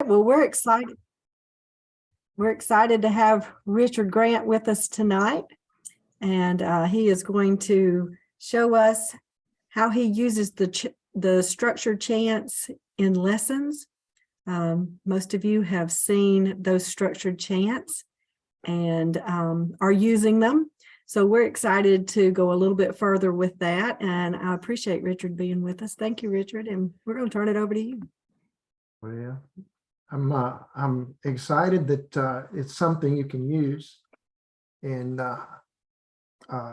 Well, we're excited. We're excited to have Richard Grant with us tonight, and he is going to show us how he uses the structured chants in lessons. Most of you have seen those structured chants and are using them. So we're excited to go a little bit further with that, and I appreciate Richard being with us. Thank you, Richard, and we're going to turn it over to you. Well, I'm excited that it's something you can use, and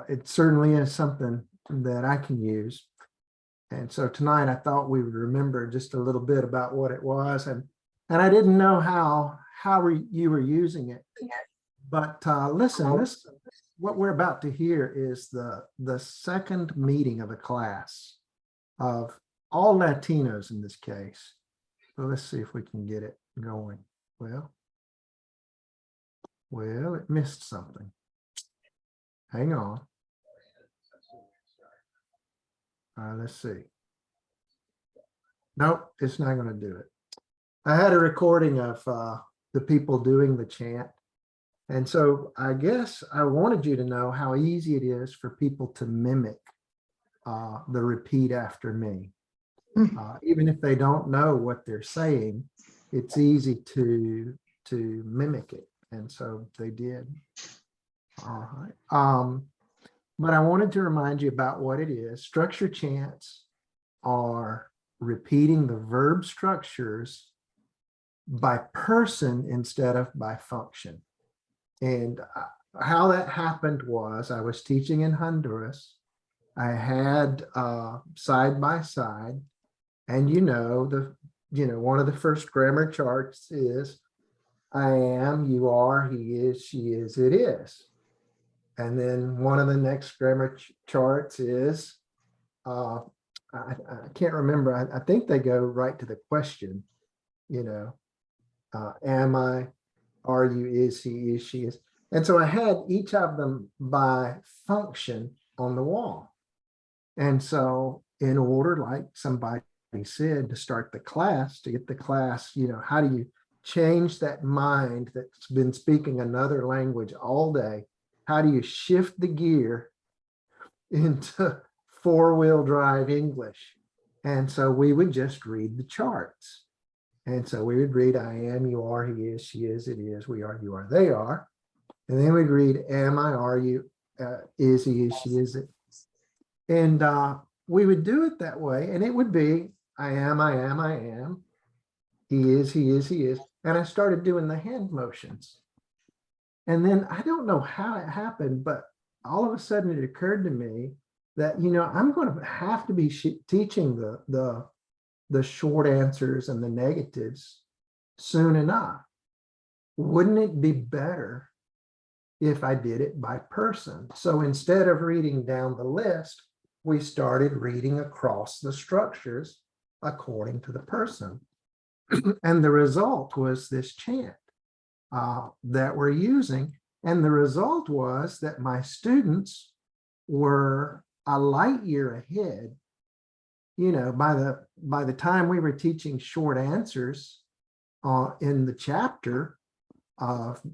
it certainly is something that I can use. And so tonight I thought we would remember just a little bit about what it was, and I didn't know how you were using it. But listen, what we're about to hear is the second meeting of a class of all Latinos in this case. So let's see if we can get it going. Well, it missed something. Hang on. Let's see. Nope, it's not going to do it. I had a recording of the people doing the chant. And so I guess I wanted you to know how easy it is for people to mimic the repeat after me. Even if they don't know what they're saying, it's easy to mimic it. And so they did. All right. But I wanted to remind you about what it is. Structured chants are repeating the verb structures by person instead of by function. And how that happened was I was teaching in Honduras. I had side by side, and one of the first grammar charts is I am, you are, he is, she is, it is. And then one of the next grammar charts is I can't remember. I think they go right to the question, am I, are you, is he, is she, is. And so I had each of them by function on the wall. And so in order, like somebody said, to start the class, to get the class, how do you change that mind that's been speaking another language all day? How do you shift the gear into four-wheel drive English? And so we would just read the charts. And so we would read, I am, you are, he is, she is, it is, we are, you are, they are. And then we'd read, am I, are you, is he, is she, is it. And we would do it that way. And it would be, I am, I am, I am. He is, he is, he is. And I started doing the hand motions. And then I don't know how it happened, but all of a sudden it occurred to me that, I'm going to have to be teaching the short answers and the negatives soon enough. Wouldn't it be better if I did it by person? So instead of reading down the list, we started reading across the structures according to the person. And the result was this chant that we're using. And the result was that my students were a light year ahead. By the time we were teaching short answers in the chapter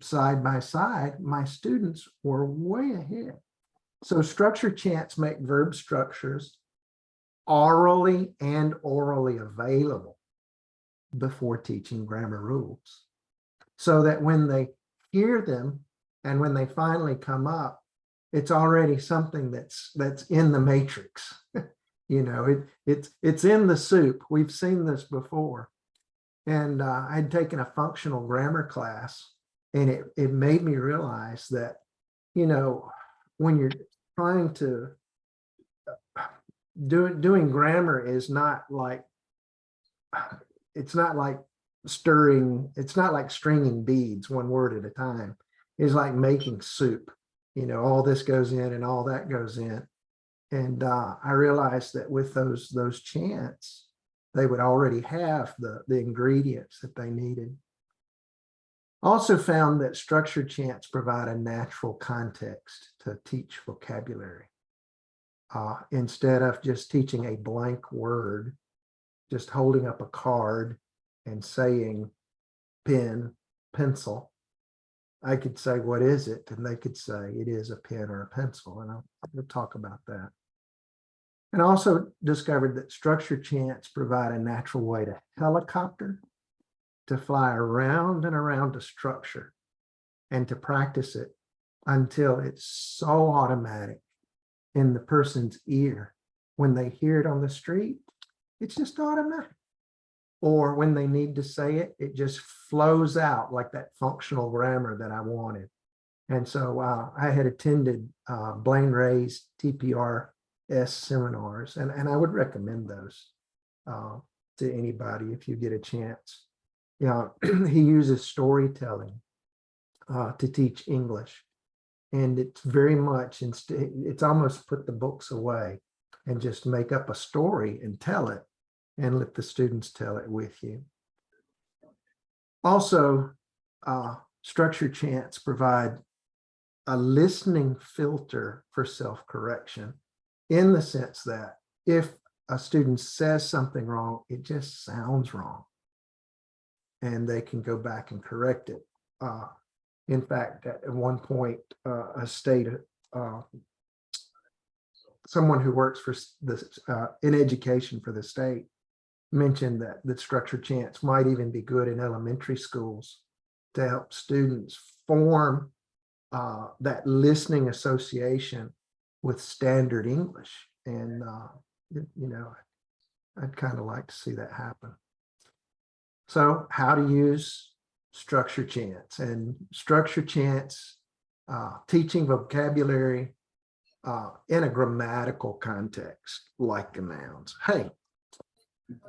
side by side, my students were way ahead. So structured chants make verb structures orally available before teaching grammar rules, so that when they hear them and when they finally come up, it's already something that's in the matrix. It's in the soup. We've seen this before. And I'd taken a functional grammar class, and it made me realize that, when you're trying to doing grammar is not like, it's not like stringing beads one word at a time. It's like making soup. All this goes in and all that goes in. And I realized that with those chants, they would already have the ingredients that they needed. Also found that structured chants provide a natural context to teach vocabulary. Instead of just teaching a blank word, just holding up a card and saying, pen, pencil. I could say, what is it? And they could say, it is a pen or a pencil. And I'll talk about that. And also discovered that structured chants provide a natural way to helicopter, to fly around and around a structure, and to practice it until it's so automatic in the person's ear. When they hear it on the street, it's just automatic. Or when they need to say it, it just flows out like that functional grammar that I wanted. And so I had attended Blaine Ray's TPRS seminars, and I would recommend those to anybody if you get a chance. He uses storytelling to teach English. And it's very much, it's almost put the books away and just make up a story and tell it and let the students tell it with you. Also, structured chants provide a listening filter for self-correction, in the sense that if a student says something wrong, it just sounds wrong, and they can go back and correct it. In fact, at one point, someone who works for this in education for the state mentioned that the structured chants might even be good in elementary schools to help students form that listening association with standard English. And, I'd kind of like to see that happen. So how to use structured chants. And structured chants, teaching vocabulary in a grammatical context, like the nouns. Hey,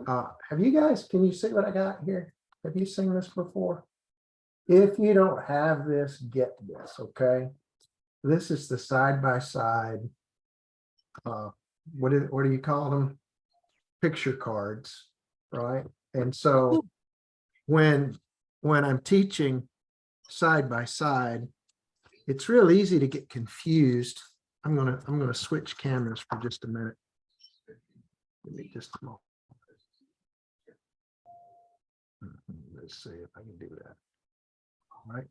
have you guys, can you see what I got here? Have you seen this before? If you don't have this, get this, okay? This is the side-by-side, what do you call them? Picture cards, right? And so when I'm teaching side by side, it's real easy to get confused. I'm gonna switch cameras for just a minute. Give me just a moment. Let's see if I can do that. All right.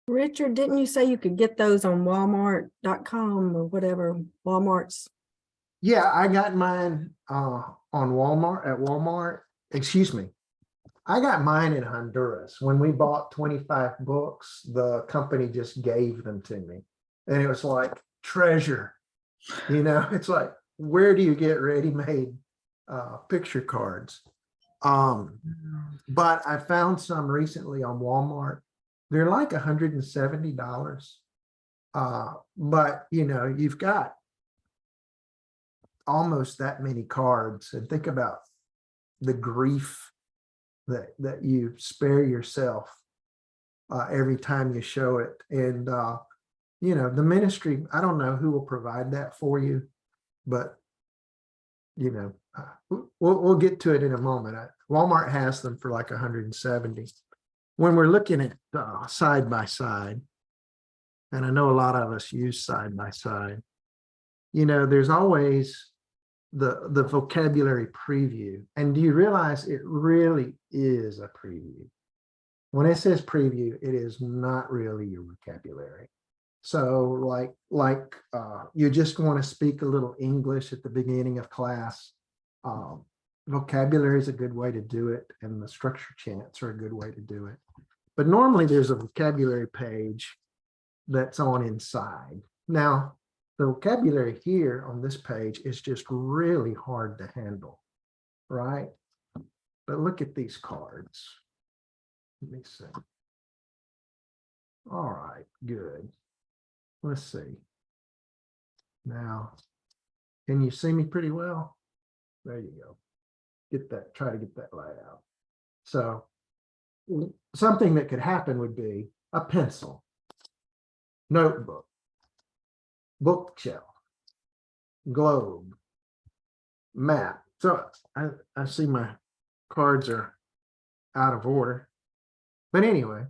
Richard, didn't you say you could get those on Walmart.com or whatever, Walmart's? Yeah, I got mine on Walmart. Excuse me. I got mine in Honduras. When we bought 25 books, the company just gave them to me. And it was like treasure. It's like, where do you get ready-made picture cards? But I found some recently on Walmart. They're like $170. But you've got almost that many cards, and think about the grief that you spare yourself every time you show it. And the ministry, I don't know who will provide that for you, but we'll get to it in a moment. Walmart has them for like 170. When we're looking at side by side, and I know a lot of us use side by side, there's always the vocabulary preview. And do you realize it really is a preview? When it says preview, it is not really your vocabulary. So like you just want to speak a little English at the beginning of class. Vocabulary is a good way to do it, and the structured chants are a good way to do it. But normally there's a vocabulary page that's on inside. Now, the vocabulary here on this page is just really hard to handle, right? But look at these cards. Let me see. All right, good. Let's see. Now, can you see me pretty well? There you go. Try to get that light out. So something that could happen would be a pencil, notebook, bookshelf, globe, map. So I see my cards are out of order. But anyway,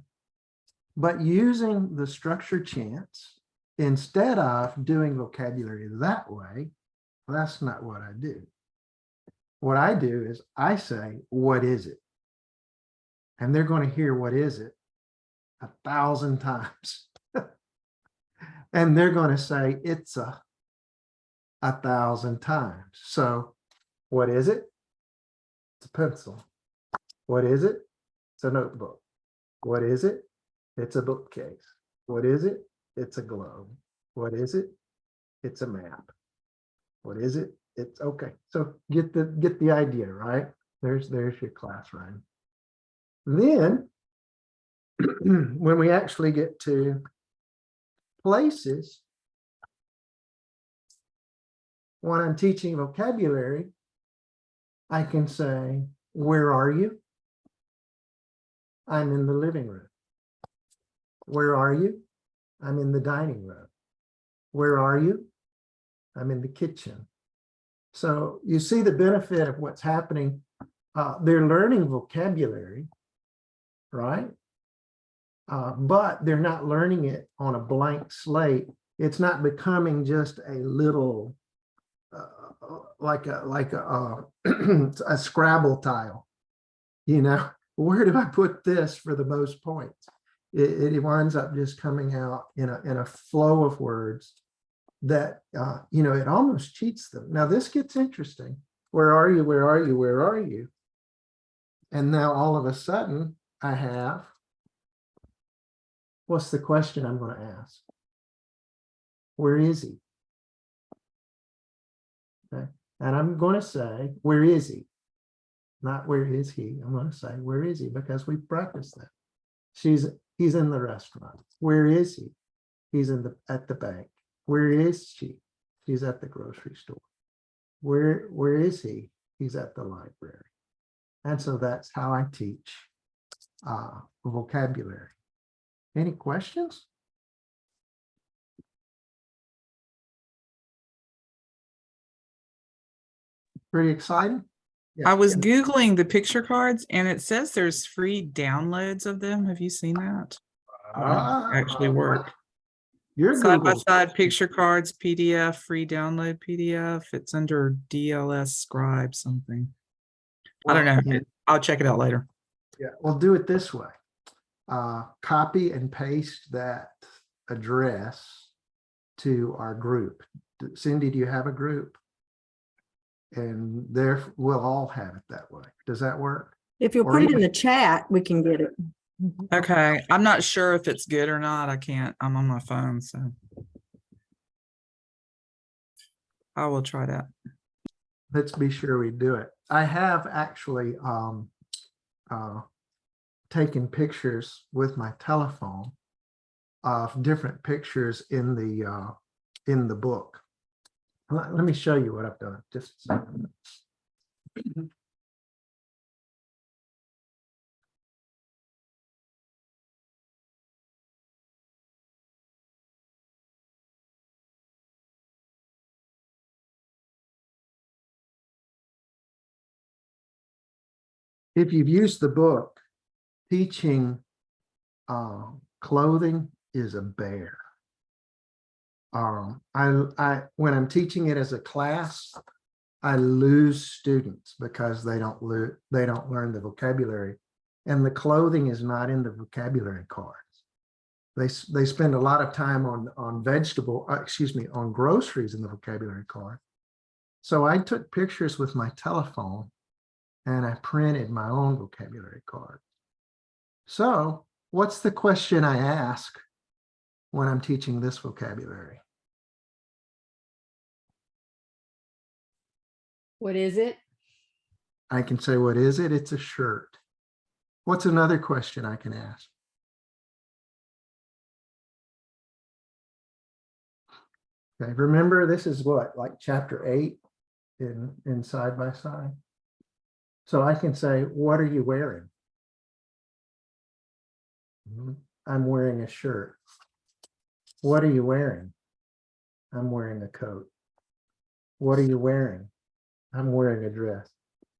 but using the structured chants instead of doing vocabulary that way, that's not what I do. What I do is I say, what is it? and they're going to hear what is it 1,000 times. And they're going to say it's a 1,000 times. So what is it? It's a pencil. What is it? It's a notebook. What is it? It's a bookcase. What is it? It's a globe. What is it? It's a map. What is it? It's okay. So get the idea, right? There's your class rhyme. Then when we actually get to places, when I'm teaching vocabulary, I can say, where are you? I'm in the living room. Where are you? I'm in the dining room. Where are you? I'm in the kitchen. So you see the benefit of what's happening. They're learning vocabulary, right? But they're not learning it on a blank slate. It's not becoming just a little, like a a Scrabble tile. You know, where do I put this for the most points? It winds up just coming out in a flow of words that, you know, it almost cheats them. Now this gets interesting. Where are you? Where are you? Where are you? And now all of a sudden I have, what's the question I'm going to ask? Where is he? Okay. And I'm going to say, where is he? Not where is he? I'm going to say, where is he? Because we practiced that. He's in the restaurant. Where is he? He's at the bank. Where is she? She's at the grocery store. Where is he? He's at the library. And so that's how I teach vocabulary. Any questions? Pretty exciting? I was Googling the picture cards and it says there's free downloads of them. Have you seen that? Actually work. You're Side by Google. side picture cards, PDF, free download PDF. It's under DLS Scribe something. I don't know. I'll check it out later. Yeah, we'll do it this way. Copy and paste that address to our group. Cindy, do you have a group? And there we'll all have it that way. Does that work? If you'll Or put it in even- the chat, we can get it. Okay. I'm not sure if it's good or not. I can't. I'm on my phone, so I will try that. Let's be sure we do it. I have actually taken pictures with my telephone of different pictures in the book. Let me show you what I've done. Just a second. If you've used the book, teaching clothing is a bear. When I'm teaching it as a class, I lose students because they don't learn the vocabulary, and the clothing is not in the vocabulary cards. They spend a lot of time on on groceries in the vocabulary card. So I took pictures with my telephone and I printed my own vocabulary card. So what's the question I ask when I'm teaching this vocabulary? What is it? I can say, what is it? It's a shirt. What's another question I can ask? Okay, remember this is what, like chapter 8 in side by side. So I can say, what are you wearing? I'm wearing a shirt. What are you wearing? I'm wearing a coat. What are you wearing? I'm wearing a dress.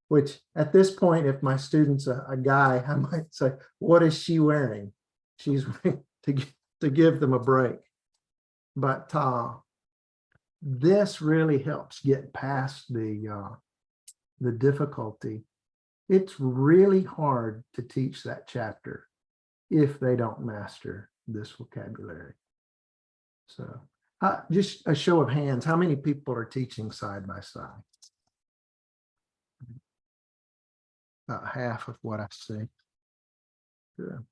Which at this point, if my student's a guy, I might say, what is she wearing? She's wearing to give them a break. But this really helps get past the difficulty It's really hard to teach that chapter if they don't master this vocabulary. So just a show of hands, how many people are teaching side by side? About half of what I see. Good.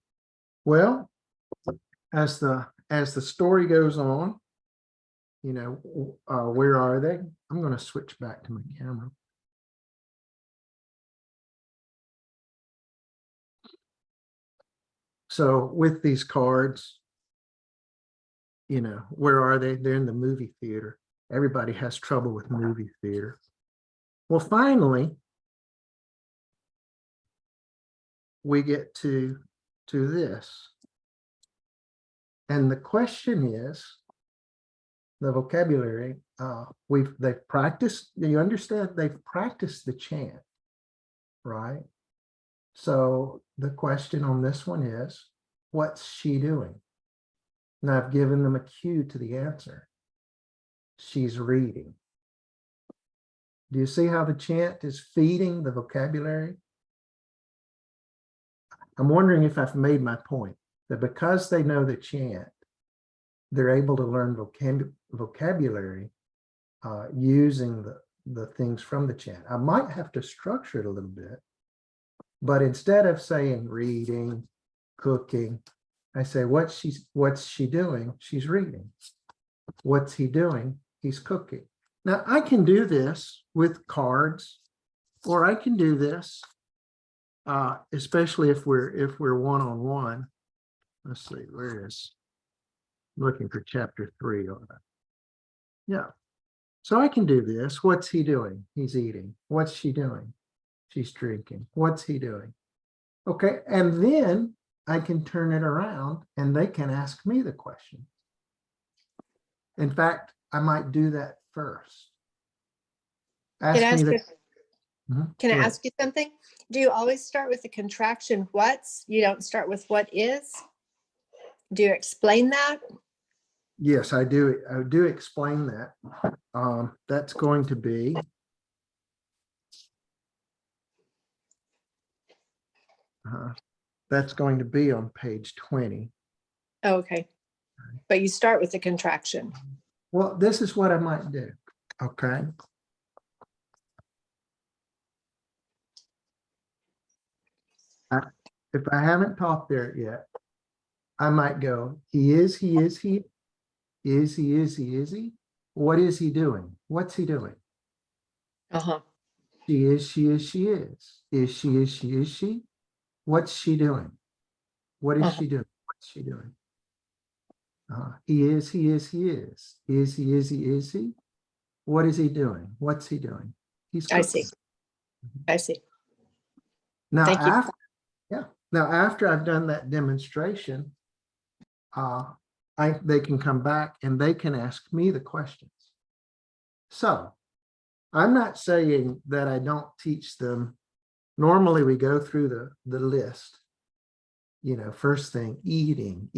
Well, as the story goes on, you know, where are they? I'm going to switch back to my camera. So with these cards, you know, where are they? They're in the movie theater. Everybody has trouble with movie theater. Well, finally, we get to this. And the question is, the vocabulary, they've practiced, you understand, they've practiced the chant, right? So the question on this one is, what's she doing? And I've given them a cue to the answer. She's reading. Do you see how the chant is feeding the vocabulary? I'm wondering if I've made my point, that because they know the chant, they're able to learn vocabulary using the things from the chant. I might have to structure it a little bit, but instead of saying reading, cooking, I say, what's she doing? She's reading. What's he doing? He's cooking. Now I can do this with cards, or I can do this, especially if we're one-on-one. Let's see, where is, looking for chapter 3 on that. Yeah. So I can do this. What's he doing? He's eating. What's she doing? She's drinking. What's he doing? Okay. And then I can turn it around and they can ask me the question. In fact, I might do that first. Can I Go ahead. ask you something? Do you always start with the contraction what's? You don't start with what is? Do you explain that? Yes, I do. I do explain that. That's going to be on page 20. Oh, okay. But you start with the contraction. Well, this is what I might do. Okay. If I haven't taught there yet, I might go, he is, he is, he is, he is, he is, he. What is he doing? What's he doing? Uh-huh. She is, she is, she is. Is she, is she, is she? What's she doing? What is she doing? What's she doing? He is, he is, he is. Is he, is he, is he? What is he doing? What's he doing? He's I cooking. see. I see. Now, Thank you. Now, after I've done that demonstration, they can come back and they can ask me the questions. So I'm not saying that I don't teach them. Normally we go through the list. You know, first thing, eating,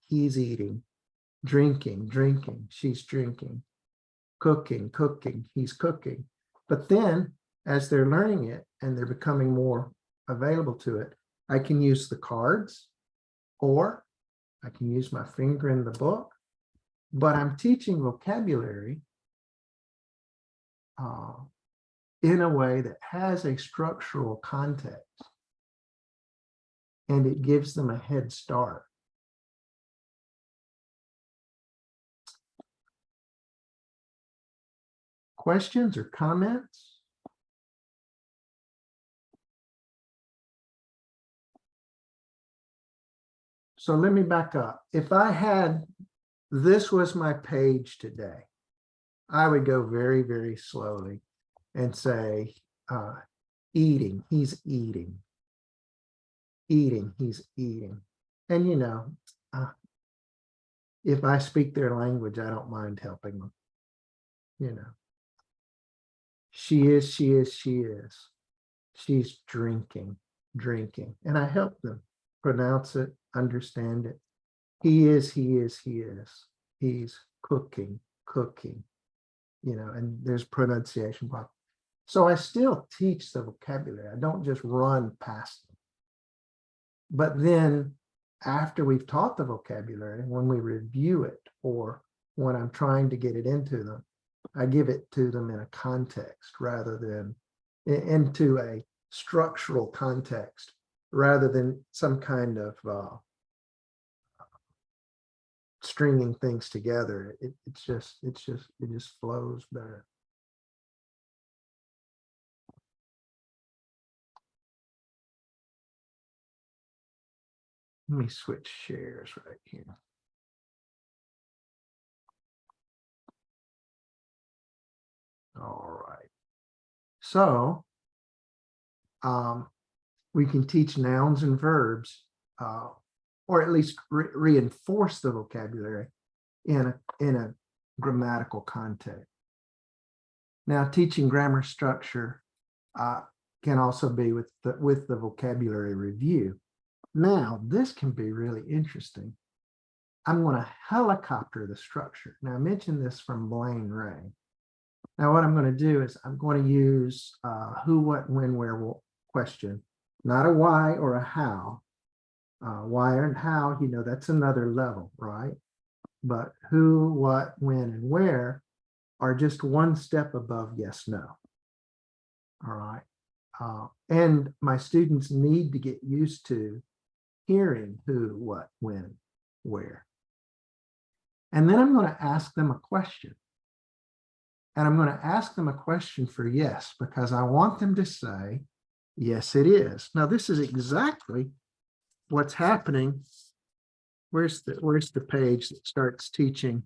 he's eating, drinking, she's drinking, cooking, he's cooking. But then as they're learning it and they're becoming more available to it, I can use the cards or I can use my finger in the book, but I'm teaching vocabulary in a way that has a structural context and it gives them a head start. Questions or comments? So let me back up. If this was my page today, I would go very, very slowly and say, eating, he's eating. Eating, he's eating. And you know, if I speak their language, I don't mind helping them. You know, she is, she is, she is. She's drinking. And I help them pronounce it, understand it. He is, he is, he is. He's cooking. You know, and there's pronunciation. So I still teach the vocabulary. I don't just run past them. But then after we've taught the vocabulary, when we review it or when I'm trying to get it into them, I give it to them in a context rather than into a structural context rather than some kind of stringing things together. It just flows better. Let me switch shares right here. All right. So we can teach nouns and verbs, or at least reinforce the vocabulary in a grammatical context. Now, teaching grammar structure can also be with the vocabulary review. Now, this can be really interesting. I'm going to helicopter the structure. Now, I mentioned this from Blaine Ray. Now, what I'm going to do is I'm going to use who, what, when, where question, not a why or a how. Why and how, that's another level, right? But who, what, when, and where are just one step above yes, no. All right. And my students need to get used to hearing who, what, when, where. And then I'm going to ask them a question. And I'm going to ask them a question for yes, because I want them to say, yes, it is. Now, this is exactly what's happening. Where's the page that starts teaching?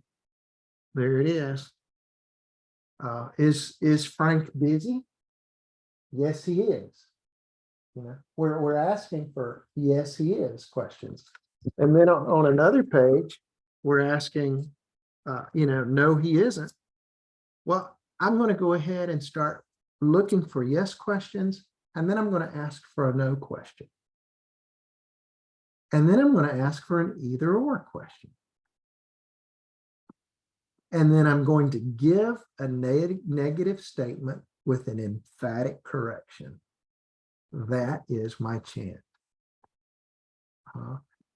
There it is. Is Frank busy? Yes, he is. We're asking for yes, he is questions. And then on another page, we're asking, no, he isn't. Well, I'm going to go ahead and start looking for yes questions, and then I'm going to ask for a no question. And then I'm going to ask for an either or question. And then I'm going to give a negative statement with an emphatic correction. That is my chant.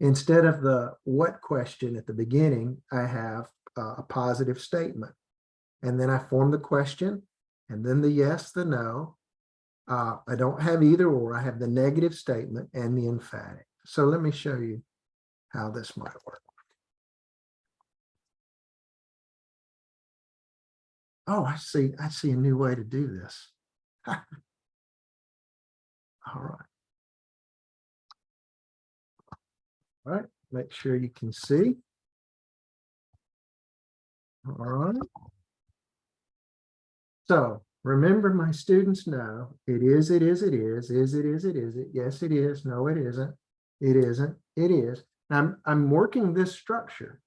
Instead of the what question at the beginning, I have a positive statement. And then I form the question, and then the yes, the no. I don't have either or, I have the negative statement and the emphatic. So let me show you how this might work. Oh, I see a new way to do this. All right. All right, make sure you can see. All right. So remember, my students know it is, it is, it is it is, it is, it, yes, it is, no, it isn't, it isn't, it is. I'm working this structure.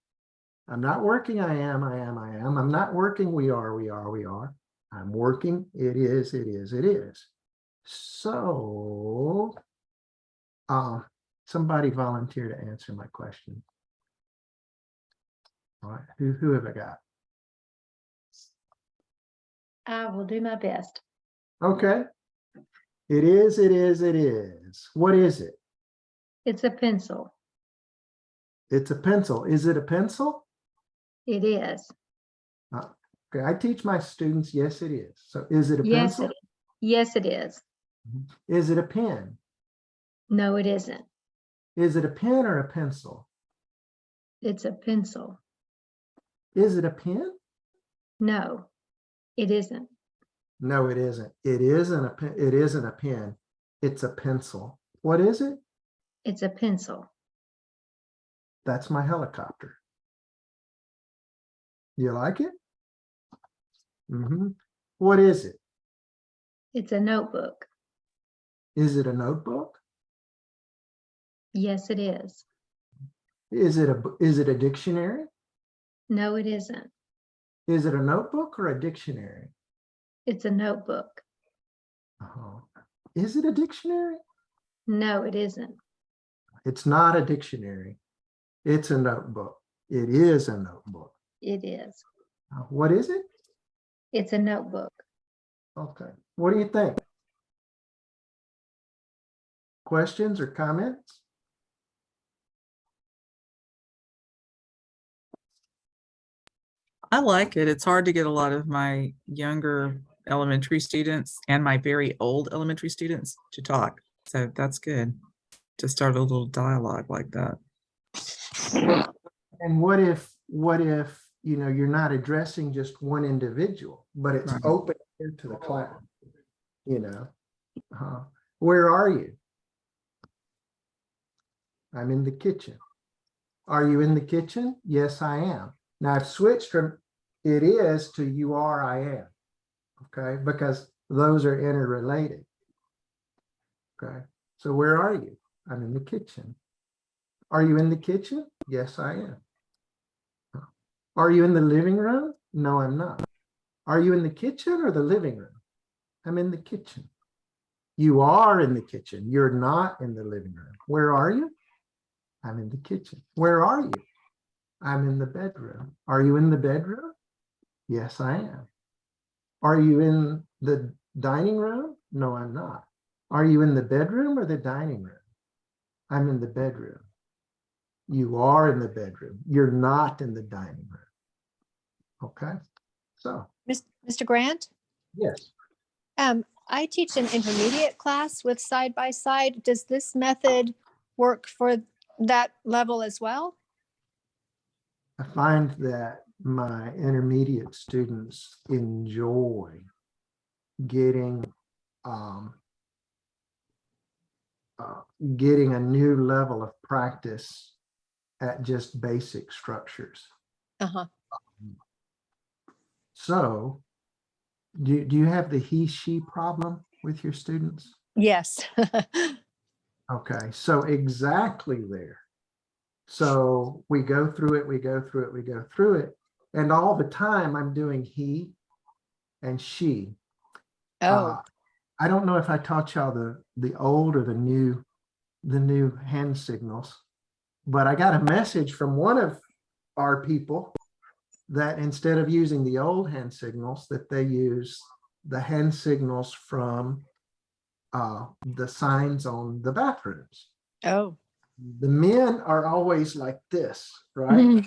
I'm not working I am. I'm not working we are. I'm working it is, it is, it is. So somebody volunteer to answer my question. All right, who have I got? I will do my best. Okay. It is, it is, it is. What is it? It's a pencil. It's a pencil. Is it a pencil? It is. Okay, I teach my students, yes, it is. So is it a Yes, pencil? it is. Yes, it is. Is it a pen? No, it isn't. Is it a pen or a pencil? It's a pencil. Is it a pen? No, it isn't. No, it isn't. It isn't a pen. It isn't a pen. It's a pencil. What is it? It's a pencil. That's my helicopter. You like it? Mm-hmm. What is it? It's a notebook. Is it a notebook? Yes, it is. Is it a dictionary? No, it isn't. Is it a notebook or a dictionary? It's a notebook. Is it a dictionary? No, it isn't. It's not a dictionary. It's a notebook. It is a notebook. It is. What is it? It's a notebook. Okay. What do you think? Questions or comments? I like it. It's hard to get a lot of my younger elementary students and my very old elementary students to talk. So that's good to start a little dialogue like that. And what if, you're not addressing just one individual, but it's Right. open to the class, Where are you? I'm in the kitchen. Are you in the kitchen? Yes, I am. Now I've switched from it is to you are, I am. Okay, because those are interrelated. Okay, so where are you? I'm in the kitchen. Are you in the kitchen? Yes, I am. Are you in the living room? No, I'm not. Are you in the kitchen or the living room? I'm in the kitchen. You are in the kitchen. You're not in the living room. Where are you? I'm in the kitchen. Where are you? I'm in the bedroom. Are you in the bedroom? Yes, I am. Are you in the dining room? No, I'm not. Are you in the bedroom or the dining room? I'm in the bedroom. You are in the bedroom. You're not in the dining room. Okay. So, Mr. Grant? yes. I teach an intermediate class with side by side. Does this method work for that level as well? I find that my intermediate students enjoy getting getting a new level of practice at just basic structures. Uh-huh. So, do you have the he, she problem with your students? Yes. Okay, so exactly there. So we go through it, we go through it, we go through it. And all the time I'm doing he and she. Oh, I don't know if I taught y'all the old or the new hand signals, but I got a message from one of our people that instead of using the old hand signals, that they use the hand signals from the signs on the bathrooms. oh. The men are always like this, right?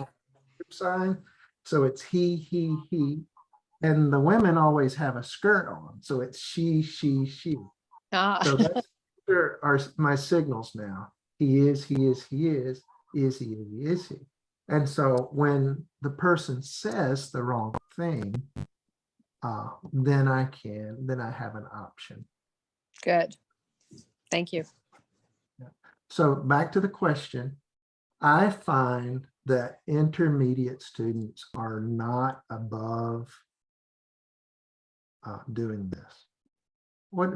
Sign. So it's he. And the women always have a skirt on. So it's she. Ah. So that's are my signals now. He is, he is, he is he, is he. And so when the person says the wrong thing, then I have an option. Good. Thank you. So back to the question, I find that intermediate students are not above doing this. What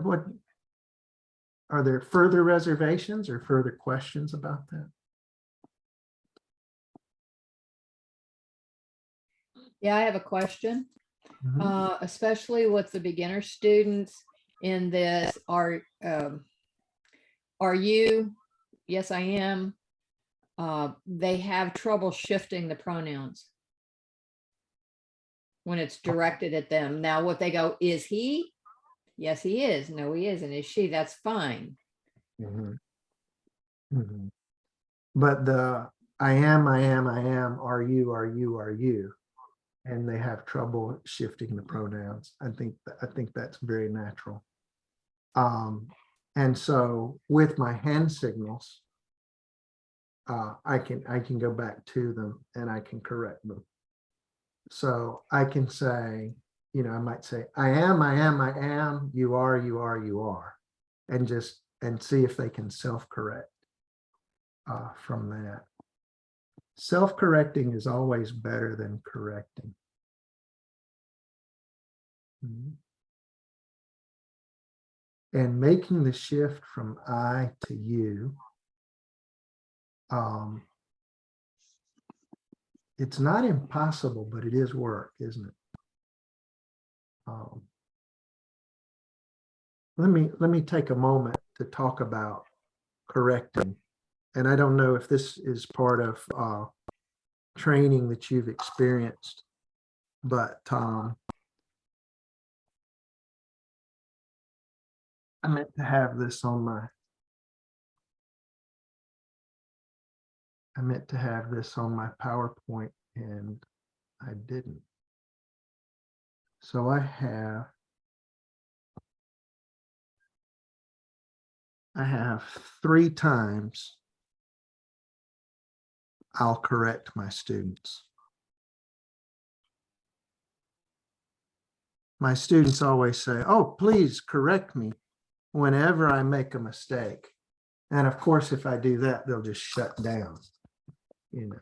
are there further reservations or further questions about that? Yeah, I have a question, Mhm. especially with the beginner students in this. Are you? Yes, I am. They have trouble shifting the pronouns when it's directed at them. Now, what they go, is he? Yes, he is. No, he isn't. Is she? That's fine. Mhm. Mhm. But the I am, are you, and they have trouble shifting the pronouns. I think that's very natural. And so with my hand signals, I can go back to them and I can correct them. So I can say, I might say, I am, you are, and see if they can self-correct from that. Self-correcting is always better than correcting. Mhm. And making the shift from I to you, it's not impossible, but it is work, isn't it? Let me take a moment to talk about correcting. And I don't know if this is part of training that you've experienced, but meant to have this on my. I meant to have this on my PowerPoint and I didn't. So I have 3 times I'll correct my students. My students always say, "Oh, please correct me whenever I make a mistake." And of course, if I do that, they'll just shut down, you know.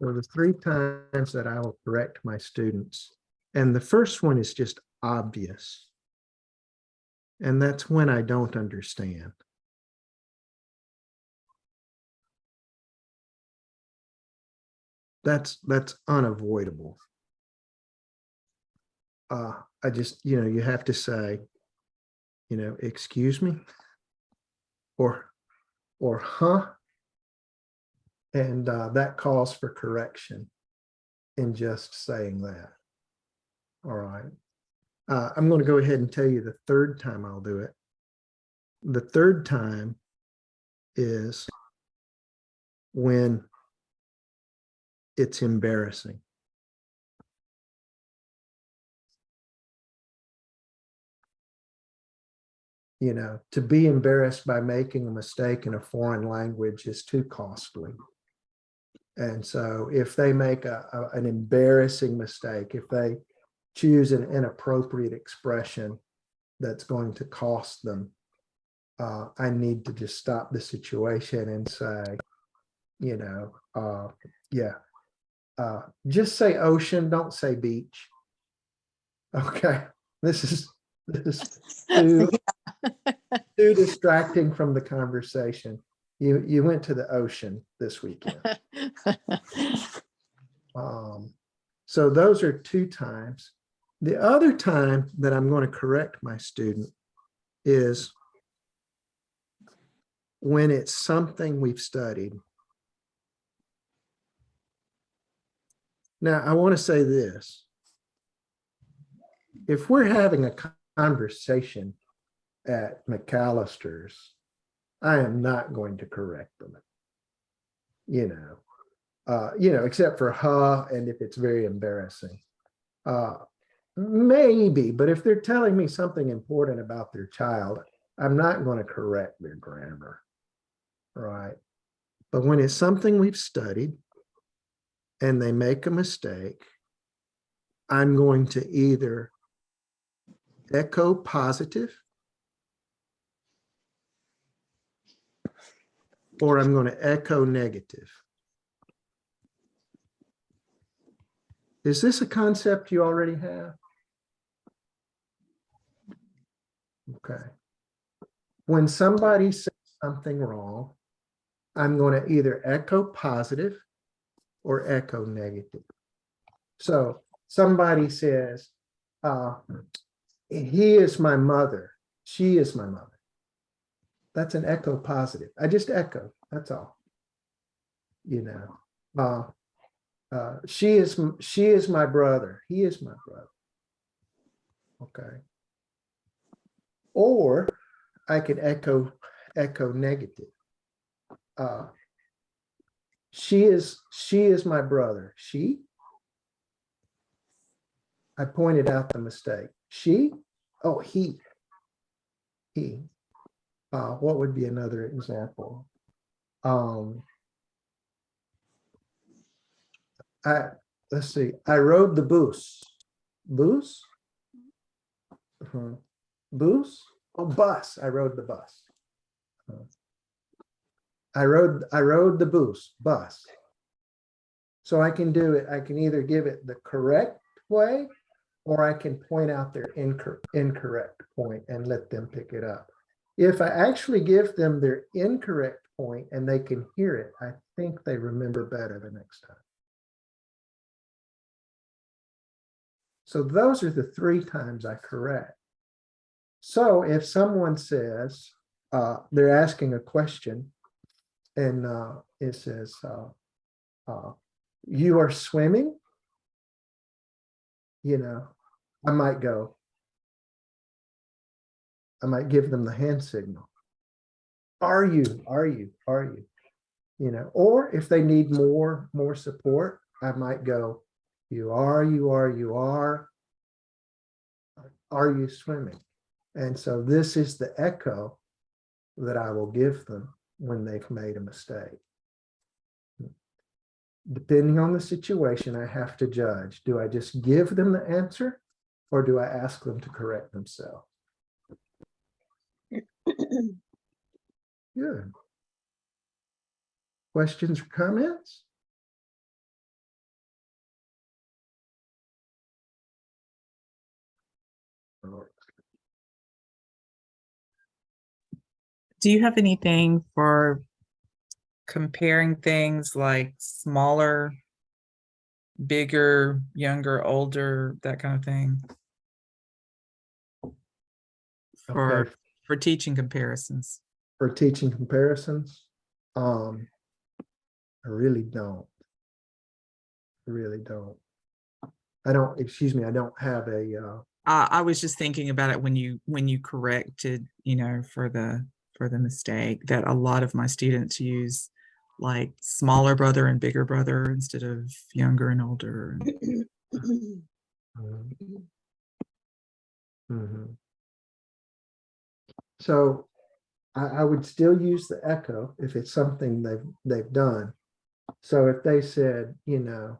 So the 3 times that I will correct my students, and the first one is just obvious. And that's when I don't understand. That's unavoidable. I just, you have to say, excuse me, or huh, and that calls for correction in just saying that. All right. I'm going to go ahead and tell you the 3rd time I'll do it. The 3rd time is when it's embarrassing. To be embarrassed by making a mistake in a foreign language is too costly. And so if they make an embarrassing mistake, if they choose an inappropriate expression that's going to cost them, I need to just stop the situation and say, just say ocean, don't say beach. Okay, this is too distracting from the conversation. You went to the ocean this weekend. So those are 2 times. The other time that I'm going to correct my student is when it's something we've studied. Now, I want to say this. If we're having a conversation at McAllister's, I am not going to correct them. Except for and if it's very embarrassing. Maybe, but if they're telling me something important about their child, I'm not going to correct their grammar, right? But when it's something we've studied and they make a mistake, I'm going to either echo positive or I'm going to echo negative. Is this a concept you already have? Okay. When somebody says something wrong, I'm going to either echo positive or echo negative. So somebody says, he is my mother, she is my mother. That's an echo positive. I just echo, that's all. She is my brother, he is my brother. Okay. Or I could echo negative. She is my brother. She? I pointed out the mistake. She? Oh, he. What would be another example? Let's see. I rode the bus. Bus? Bus? Oh, bus. I rode the bus. I rode the bus. So I can do it. I can either give it the correct way, or I can point out their incorrect point and let them pick it up. If I actually give them their incorrect point and they can hear it, I think they remember better the next time. So those are the 3 times I correct. So if someone says, they're asking a question and it says, you are swimming, I might go, I might give them the hand signal. Are you? You know, or if they need more support, I might go, you are. Are you swimming? And so this is the echo that I will give them when they've made a mistake. Depending on the situation, I have to judge. Do I just give them the answer or do I ask them to correct themselves? Good. Questions or comments? Do you have anything for comparing things like smaller, bigger, younger, older, that kind of thing? For Okay. for teaching comparisons. For teaching comparisons, I really don't. I don't, excuse me, I don't have a I was just thinking about it when you corrected, you know, for the mistake that a lot of my students use like smaller brother and bigger brother instead of younger and older. Mhm. So I would still use the echo if it's something they've done. So if they said, you know,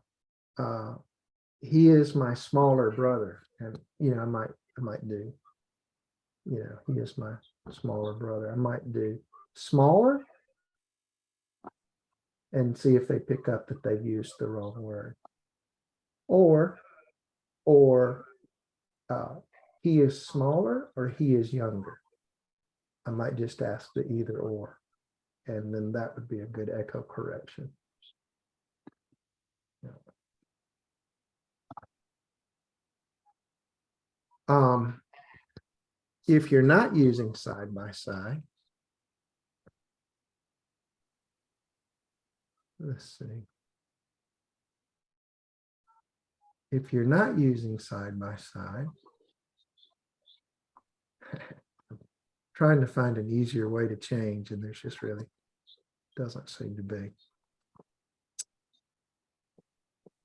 he is my smaller brother, and you know, I might do, you know, he is my smaller brother. I might do smaller and see if they pick up that they've used the wrong word. Or he is smaller or he is younger. I might just ask the either or, and then that would be a good echo correction. If you're not using side by side, let's see. If you're not using side by side, trying to find an easier way to change, and there's just really doesn't seem to be.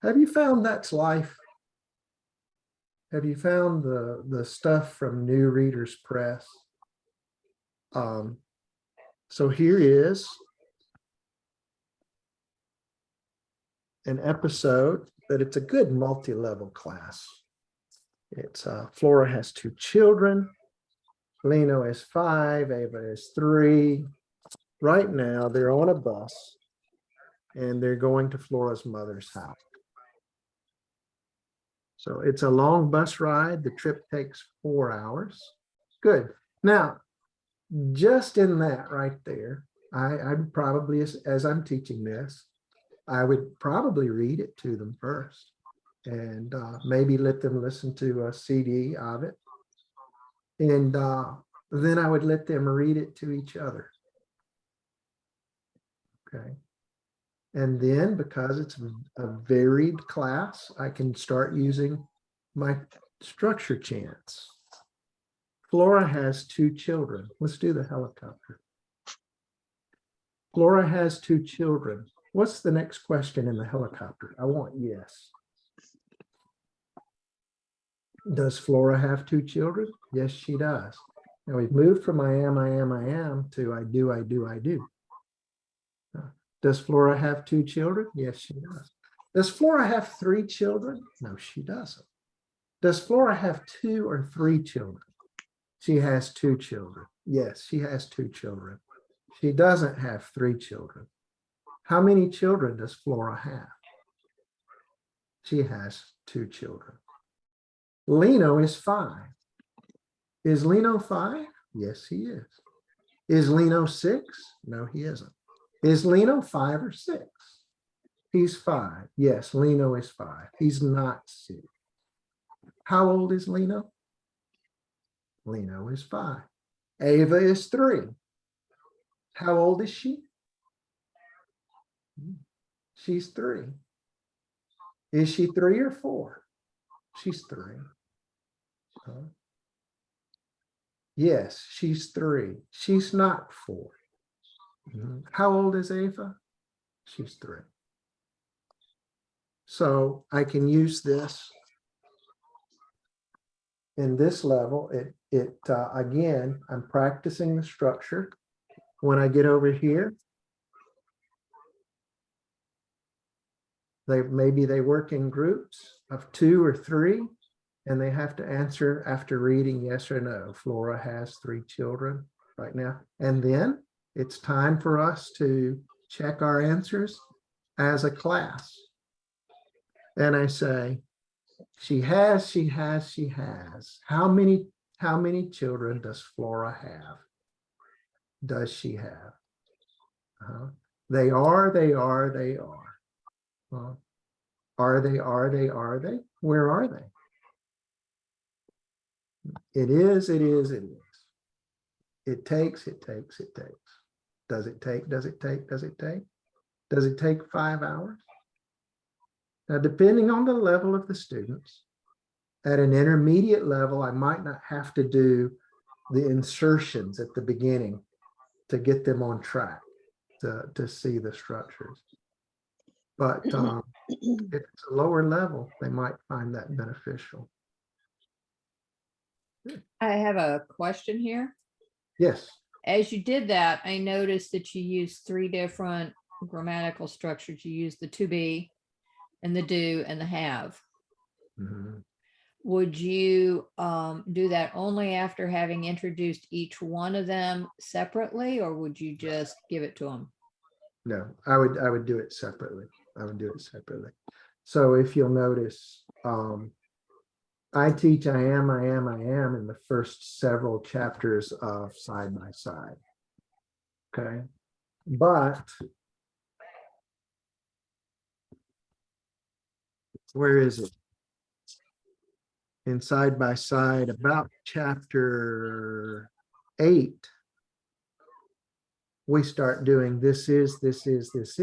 Have you found that's life? Have you found the stuff from New Readers Press? So here is an episode that it's a good multi-level class. It's Flora has 2 children. Lino is 5, Ava is 3. Right now they're on a bus and they're going to Flora's mother's house. So it's a long bus ride. The trip takes 4 hours. Good. Now, just in that right there, I'm probably, as I'm teaching this, I would probably read it to them first and maybe let them listen to a CD of it. And then I would let them read it to each other. Okay. And then because it's a varied class, I can start using my structure chants. Flora has 2 children. Let's do the helicopter. Flora has 2 children. What's the next question in the helicopter? I want yes. Does Flora have 2 children? Yes, she does. Now we've moved from I am to I do. Does Flora have 2 children? Yes, she does. Does Flora have 3 children? No, she doesn't. Does Flora have 2 or 3 children? She has 2 children. Yes, she has 2 children. She doesn't have 3 children. How many children does Flora have? She has 2 children. Lino is 5. Is Lino 5? Yes, he is. Is Lino 6? No, he isn't. Is Lino 5 or 6? He's 5. Yes, Lino is 5. He's not 6. How old is Lino? Lino is 5. Ava is 3. How old is she? She's 3. Is she 3 or 4? She's 3. Yes, she's 3. She's not 4. How old is Ava? She's 3. So I can use this in this level. Again, I'm practicing the structure. When I get over here, maybe they work in groups of 2 or 3, and they have to answer after reading yes or no. Flora has 3 children right now. And then it's time for us to check our answers as a class. And I say, she has. How many children does Flora have? Does she have? They are. Well, are they? Where are they? It is. It takes. Does it take 5 hours? Now, depending on the level of the students, at an intermediate level, I might not have to do the insertions at the beginning to get them on track to see the structures. But if it's a lower level, they might find that beneficial. I have a question here. Yes. As you did that, I noticed that you used 3 different grammatical structures. You used the to be and the do and the have. Mhm. Would you do that only after having introduced each one of them separately, or would you just give it to them? No, I would do it separately. So if you'll notice, I teach I am in the first several chapters of Side by Side. Okay. But where is it? In Side by Side, about chapter 8, we start doing this is. Is this?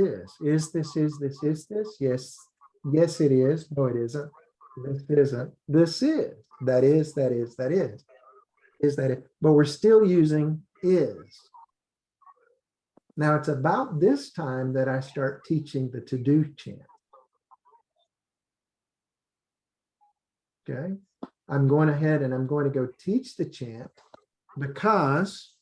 Yes, it is. No, it isn't. This isn't. This is. That is. Is that it? But we're still using is. Now it's about this time that I start teaching the to-do chant. Okay. I'm going ahead and I'm going to go teach the chant because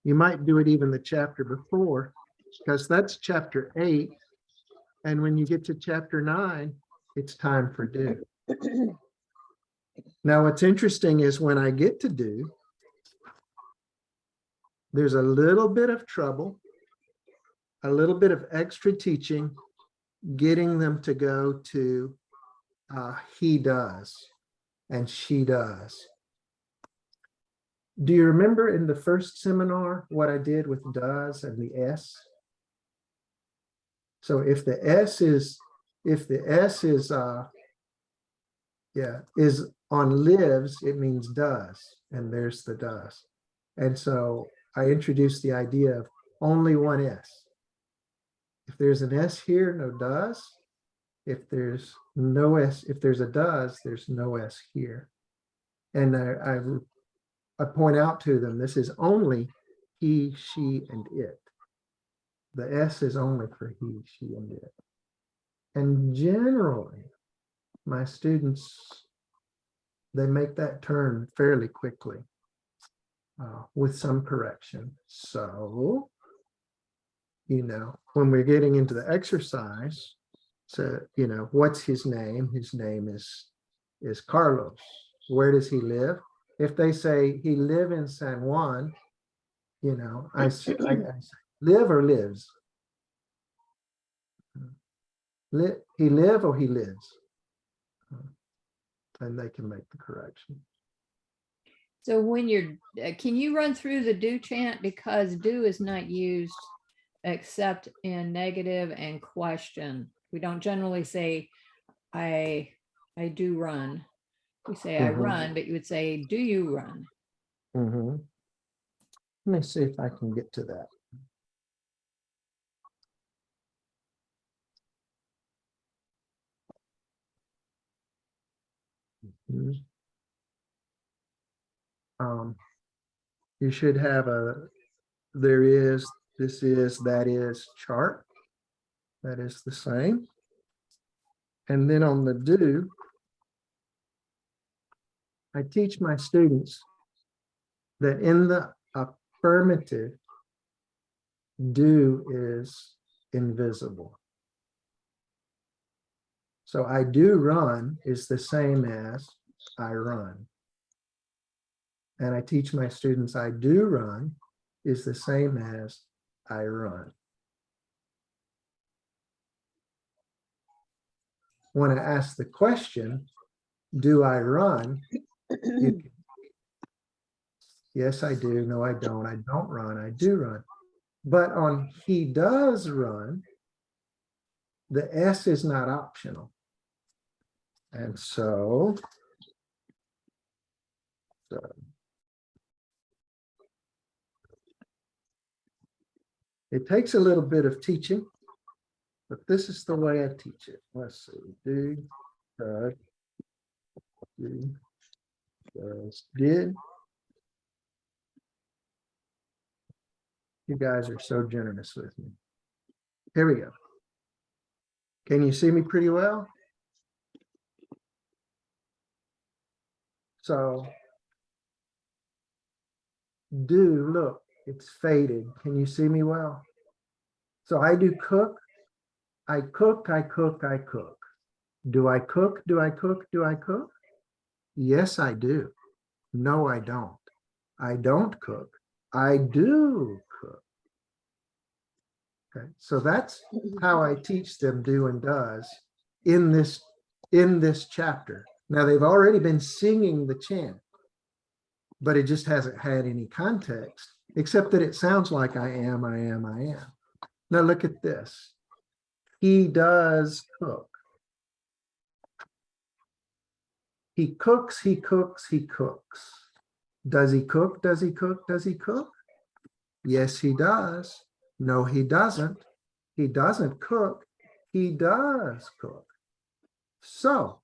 you might do it even the chapter before, because that's chapter 8. And when you get to chapter 9, it's time for do. Now, what's interesting is when I get to do, there's a little bit of trouble, a little bit of extra teaching, getting them to go to he does and she does. Do you remember in the first seminar what I did with does and the S? So if the S is on lives, it means does, and there's the does. And so I introduced the idea of only one S. If there's an S here, no does. If there's no S, if there's a does, there's no S here. And I point out to them, this is only he, she, and it. The S is only for he, she, and it. And generally, my students, they make that turn fairly quickly with some correction. So, when we're getting into the exercise, so, what's his name? His name is Carlos. Where does he live? If they say he live in San Juan, I say live or lives. He live or he lives. And they can make the correction. So when you're, can you run through the do chant, because do is not used except in negative and question. We don't generally say I do run. We say I run, but you would say, do you run? Let me see if I can get to that. Mhm. You should have there is, this is, that is chart. That is the same. And then on the do, I teach my students that in the affirmative, do is invisible. So I do run is the same as I run. And I teach my students I do run is the same as I run. When I ask the question, do I run? Yes, I do. No, I don't. I don't run. I do run. But on he does run, the S is not optional. And so it takes a little bit of teaching, but this is the way I teach it. Let's see. Do, does, do, does, did. You guys are so generous with me. Here we go. Can you see me pretty well? So do, look, it's faded. Can you see me well? So I do cook. I cook, I cook, I cook. Do I cook? Do I cook? Do I cook? Yes, I do. No, I don't. I don't cook. I do cook. Okay, so that's how I teach them do and does in this chapter. Now they've already been singing the chant, but it just hasn't had any context, except that it sounds like I am, I am, I am. Now look at this. He does cook. He cooks, he cooks, he cooks. Does he cook? Does he cook? Does he cook? Yes, he does. No, he doesn't. He doesn't cook. He does cook. So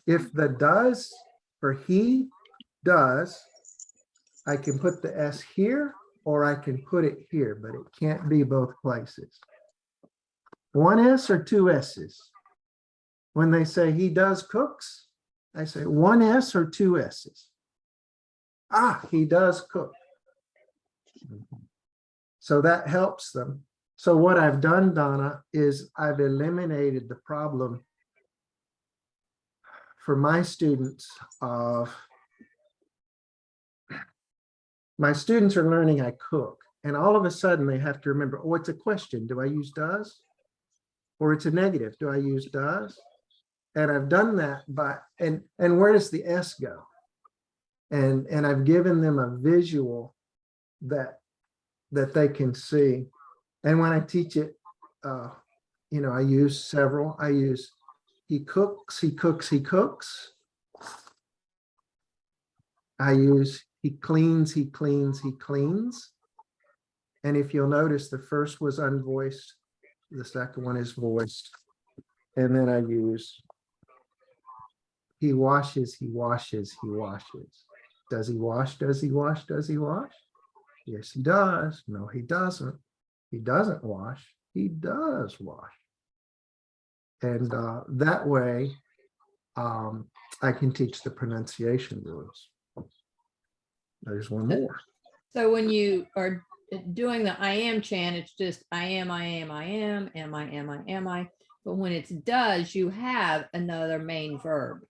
if the does for he does, I can put the S here or I can put it here, but it can't be both places. One S or two S's? When they say he does cooks, I say one S or two S's. Ah, he does cook. So that helps them. So what I've done, Donna, is I've eliminated the problem for my students of, my students are learning I cook, and all of a sudden they have to remember, oh, it's a question. Do I use does? Or it's a negative. Do I use does? And I've done that by, and where does the S go? And I've given them a visual that they can see. And when I teach it, you know, I use several. I use he cooks, he cooks, he cooks. I use he cleans, he cleans, he cleans. And if you'll notice, the first was unvoiced, the second one is voiced. And then I use he washes, he washes, he washes. Does he wash? Does he wash? Does he wash? Yes, he does. No, he doesn't. He doesn't wash. He does wash. And that way, I can teach the pronunciation rules. There's one more. So when you are doing the I am chant, it's just I am, I am, I am I, am I, am I. But when it's does, you have another main verb.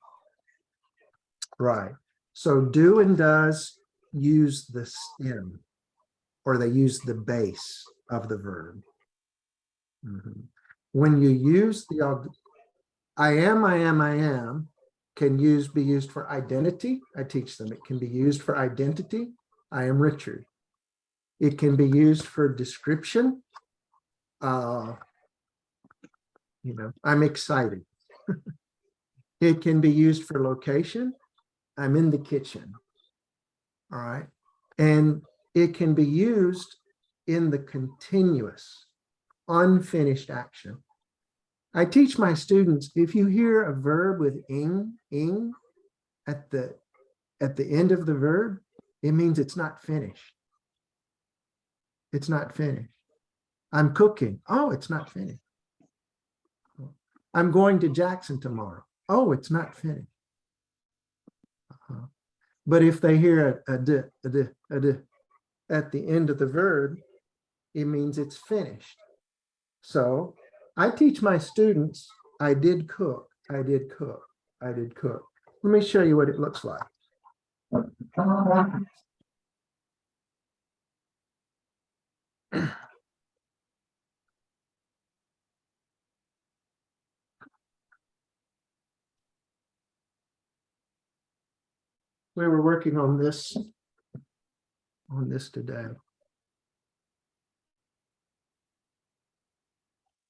Right. So do and does use the stem, or they use the base of the verb. When you use the I am, I am, I am, can be used for identity. I teach them it can be used for identity. I am Richard. It can be used for description. You know, I'm excited. It can be used for location. I'm in the kitchen. All right. And it can be used in the continuous, unfinished action. I teach my students, if you hear a verb with ing, at the end of the verb, it means it's not finished. It's not finished. I'm cooking. Oh, it's not finished. I'm going to Jackson tomorrow. Oh, it's not finished. But if they hear a d at the end of the verb, it means it's finished. So I teach my students, I did cook, I did cook, I did cook. Let me show you what it looks like. We were working on this today.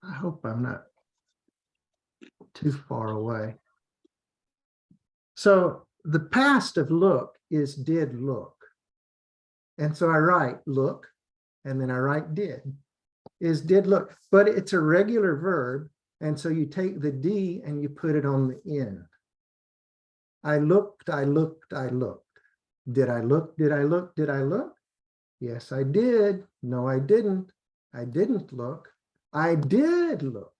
I hope I'm not too far away. So the past of look is did look. And so I write look, and then I write did. Is did look, but it's a regular verb. And so you take the D and you put it on the end. I looked, I looked, I looked. Did I look? Did I look? Did I look? Yes, I did. No, I didn't. I didn't look. I did look.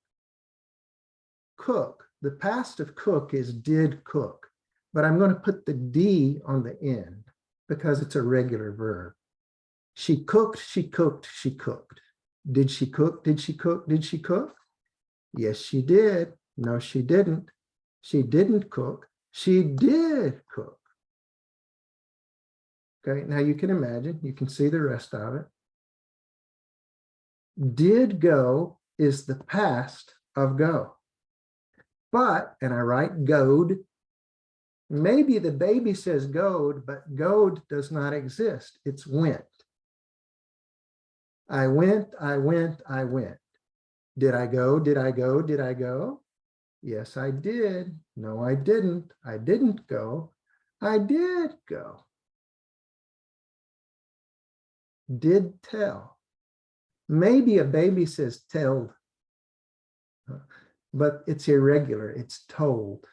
Cook. The past of cook is did cook, but I'm going to put the D on the end because it's a regular verb. She cooked, she cooked, she cooked. Did she cook? Did she cook? Did she cook? Yes, she did. No, she didn't. She didn't cook. She did cook. Okay, now you can imagine, you can see the rest of it. Did go is the past of go. But, and I write goed, maybe the baby says goed, but goed does not exist. It's went. I went, I went, I went. Did I go? Did I go? Did I go? Yes, I did. No, I didn't. I didn't go. I did go. Did tell. Maybe a baby says telled, but it's irregular. It's told.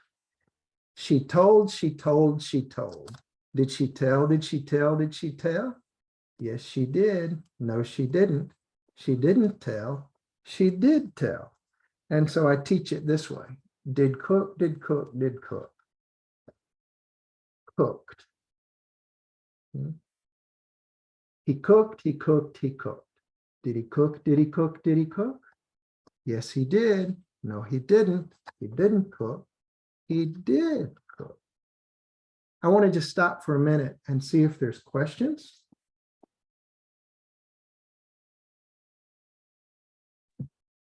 She told, she told, she told. Did she tell? Did she tell? Did she tell? Yes, she did. No, she didn't. She didn't tell. She did tell. And so I teach it this way. Did cook, did cook, did cook. Cooked. He cooked, he cooked, he cooked. Did he cook? Did he cook? Did he cook? Yes, he did. No, he didn't. He didn't cook. He did cook. I want to just stop for a minute and see if there's questions.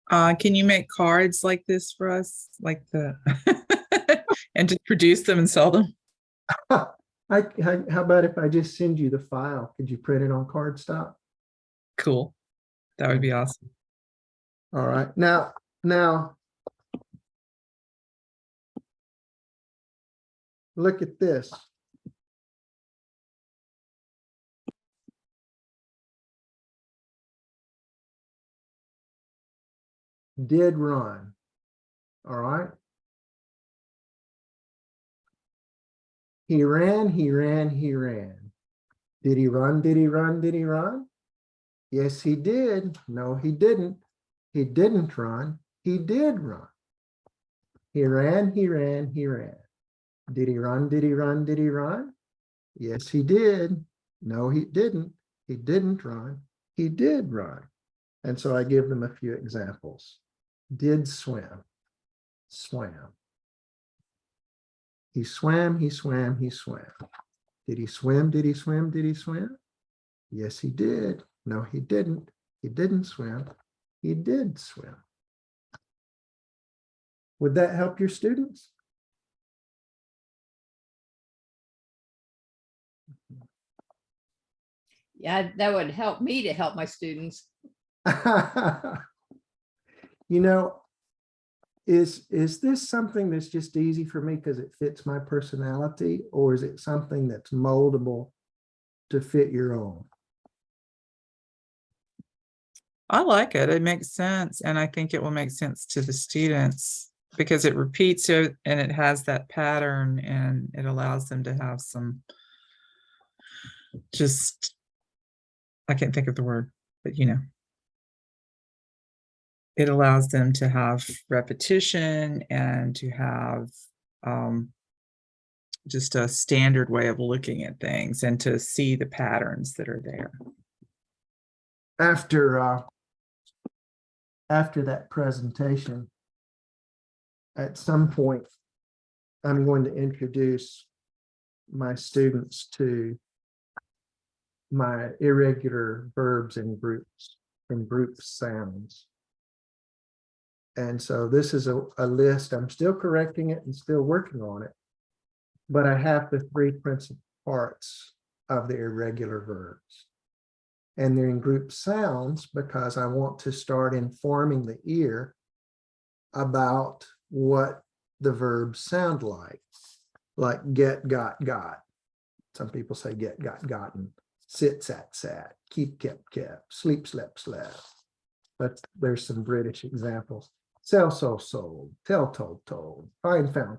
Can you make cards like this for us, like the, and just produce them and sell them? How about if I just send you the file? Could you print it on cardstock? Cool. That would be awesome. All right. Now, look at this. Did run. All right. He ran, he ran, he ran. Did he run? Did he run? Did he run? Yes, he did. No, he didn't. He didn't run. He did run. He ran, he ran, he ran. Did he run? Did he run? Did he run? Yes, he did. No, he didn't. He didn't run. He did run. And so I give them a few examples. Did swim. Swam. He swam, he swam, he swam. Did he swim? Did he swim? Did he swim? Yes, he did. No, he didn't. He didn't swim. He did swim. Would that help your students? Yeah, that would help me to help my students. You know, is this something that's just easy for me because it fits my personality, or is it something that's moldable to fit your own? I like it. It makes sense. And I think it will make sense to the students because it repeats it and it has that pattern and it allows them to have some just, I can't think of the word, but it allows them to have repetition and to have just a standard way of looking at things and to see the patterns that are there. After that presentation, at some point, I'm going to introduce my students to my irregular verbs and group sounds. And so this is a list. I'm still correcting it and still working on it, but I have the three principal parts of the irregular verbs. And they're in group sounds because I want to start informing the ear about what the verbs sound like get, got. Some people say get, got, gotten, sit, sat, keep, kept, sleep, slept. But there's some British examples. Sell, sold, tell, told, find, found.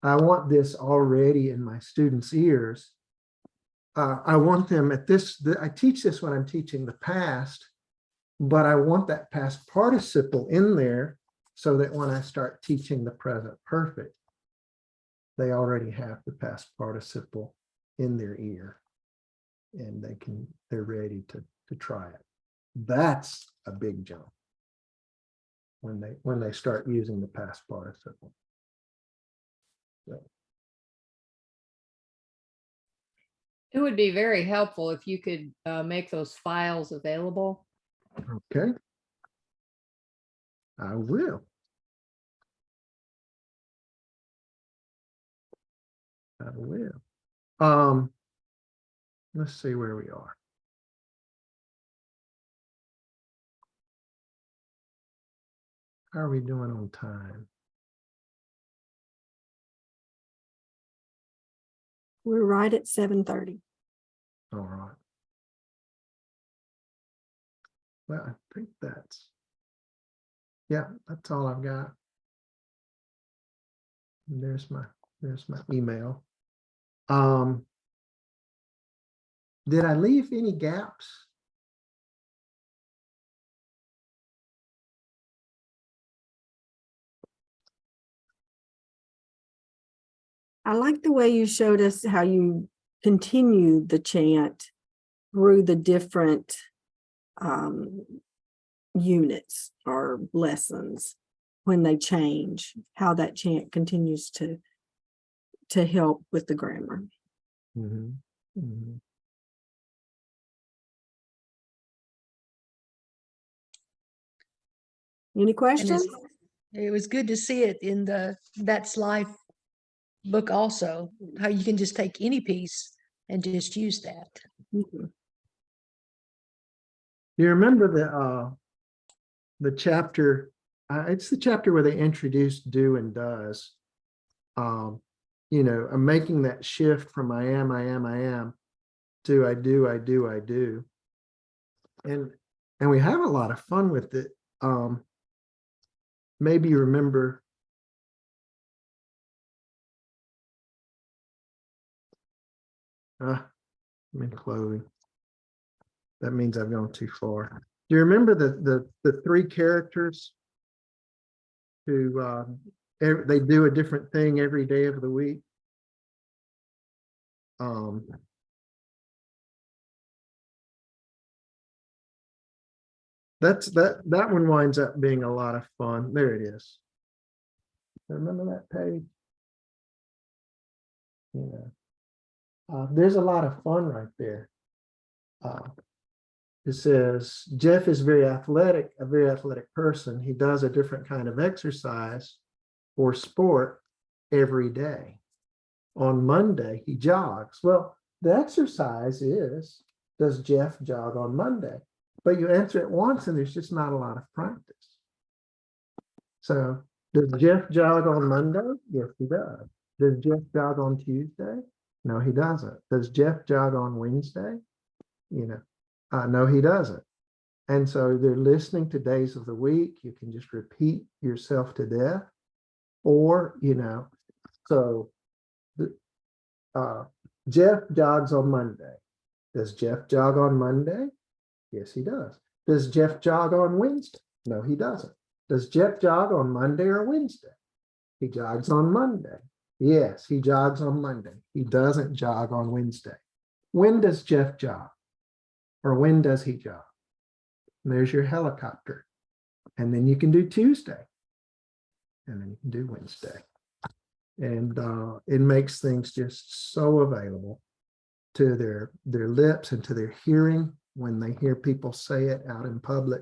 I want this already in my students' ears. I want them at this, I teach this when I'm teaching the past, but I want that past participle in there so that when I start teaching the present perfect, they already have the past participle in their ear and they're ready to try it. That's a big jump when they start using the past participle. So. It would be very helpful if you could make those files available. Okay. I will. Let's see where we are. How are we doing on time? We're right at 7:30. All right. Well, I think that's all I've got. And there's my email. Did I leave any gaps? I like the way you showed us how you continue the chant through the different units or lessons when they change, how that chant continues to help with the grammar. Mm-hmm. Mm-hmm. Any And questions? it was good to see it in the That's Life book also, how you can just take any piece and just use that. Mhm. You remember the chapter? It's the chapter where they introduced do and does. I'm making that shift from I am to I do. And we have a lot of fun with it. Maybe you remember I'm in clothing. That means I've gone too far. Do you remember the three characters who they do a different thing every day of the week? That one winds up being a lot of fun. There it is. Remember that page? There's a lot of fun right there. It says Jeff is a very athletic person. He does a different kind of exercise or sport every day. On Monday, he jogs. Well, the exercise is, does Jeff jog on Monday? But you answer it once and there's just not a lot of practice. So does Jeff jog on Monday? Yes, he does. Does Jeff jog on Tuesday? No, he doesn't. Does Jeff jog on Wednesday? No, he doesn't. And so they're listening to days of the week. You can just repeat yourself to death. Or, so Jeff jogs on Monday. Does Jeff jog on Monday? Yes, he does. Does Jeff jog on Wednesday? No, he doesn't. Does Jeff jog on Monday or Wednesday? He jogs on Monday. Yes, he jogs on Monday. He doesn't jog on Wednesday. When does Jeff jog? Or when does he jog? And there's your helicopter. And then you can do Tuesday. And then you can do Wednesday. And it makes things just so available to their lips and to their hearing when they hear people say it out in public.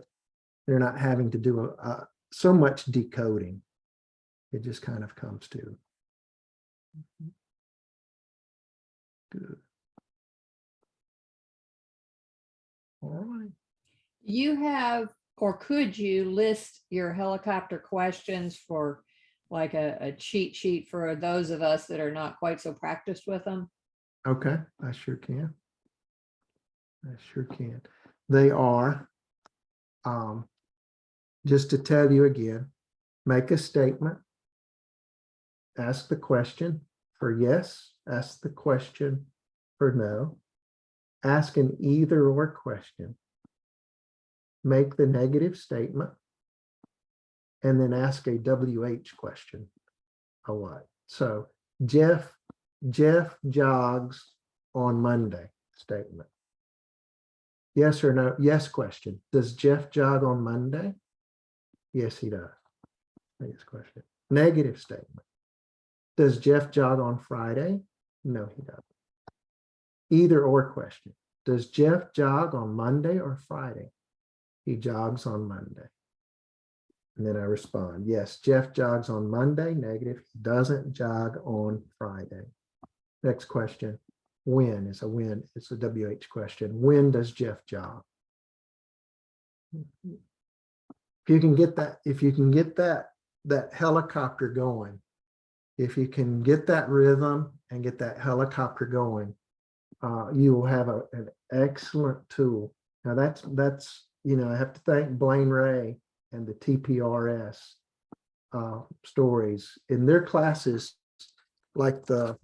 They're not having to do so much decoding. It just kind of comes to. Good. All right. You have, or could you list your helicopter questions for like a cheat sheet for those of us that are not quite so practiced with them? Okay, I sure can. I sure can. They are, just to tell you again, make a statement, ask the question for yes, ask the question for no, ask an either or question, make the negative statement, and then ask a WH question. A what? So Jeff jogs on Monday statement. Yes or no? Yes question. Does Jeff jog on Monday? Yes, he does. Yes question. Negative statement. Does Jeff jog on Friday? No, he doesn't. Either or question. Does Jeff jog on Monday or Friday? He jogs on Monday. And then I respond, yes, Jeff jogs on Monday, negative. He doesn't jog on Friday. Next question. When is a when? It's a WH question. When does Jeff jog? If you can get that helicopter going, if you can get that rhythm and get that helicopter going, you will have an excellent tool. Now that's I have to thank Blaine Ray and the TPRS stories in their classes, like the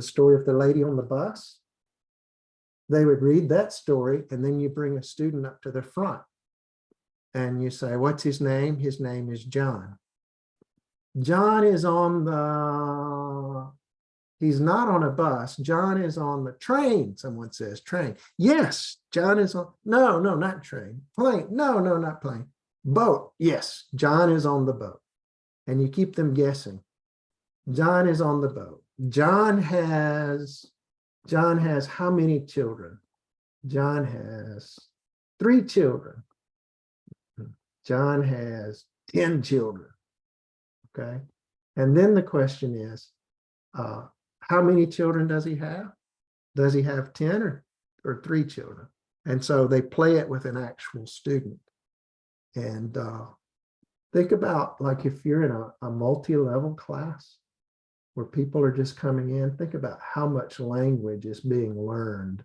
story of the lady on the bus. They would read that story, and then you bring a student up to the front and you say, what's his name? His name is John. John is he's not on a bus. John is on the train. Someone says train. Yes, John is on, no, not train. Plane. No, not plane. Boat. Yes, John is on the boat. And you keep them guessing. John is on the boat. John has how many children? John has 3 children. John has 10 children. Okay. And then the question is, how many children does he have? Does he have 10 or 3 children? And so they play it with an actual student. And think about, like, if you're in a multi-level class where people are just coming in, think about how much language is being learned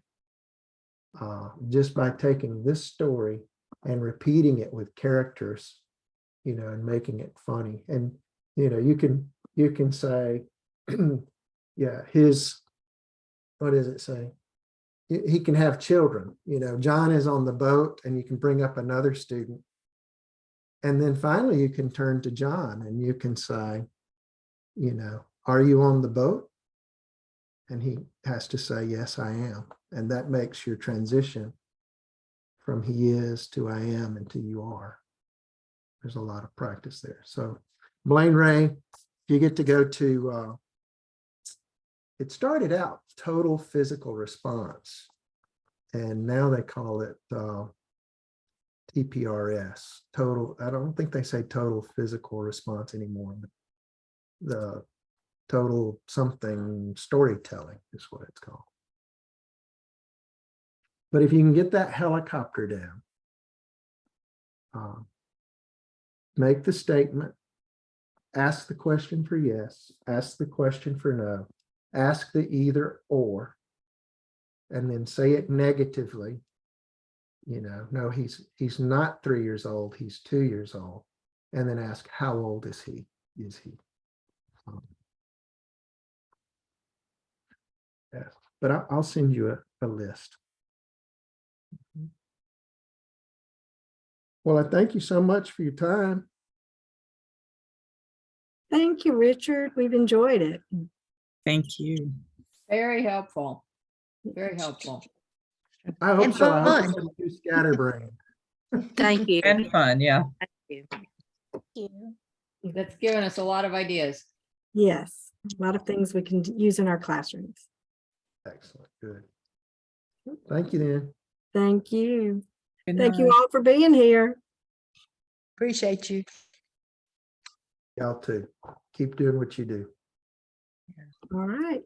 just by taking this story and repeating it with characters, and making it funny. And, you can say, yeah, what does it say? He can have children, John is on the boat, and you can bring up another student. And then finally you can turn to John and you can say, are you on the boat? And he has to say, yes, I am. And that makes your transition from he is to I am and to you are. There's a lot of practice there. So Blaine Ray, if you get to go to, it started out total physical response, and now they call it TPRS, total. I don't think they say total physical response anymore, but the total something storytelling is what it's called. But if you can get that helicopter down, make the statement, ask the question for yes, ask the question for no, ask the either or, and then say it negatively. No, he's not 3 years old, he's 2 years old. And then ask, how old is he? but I'll send you a list. Well, I thank you so much for your time. Thank you, Richard. We've enjoyed it. Thank you. Very helpful. Very helpful. I hope And so. I hope fun. it's a new scatterbrain. Thank you. And fun, yeah. Thank you. That's given us a lot of ideas. Yes, a lot of things we can use in our classrooms. Excellent. Good. Thank you then. Thank you. Good Thank you night. all for being here. Appreciate you. Y'all too. Keep doing what you do. All right.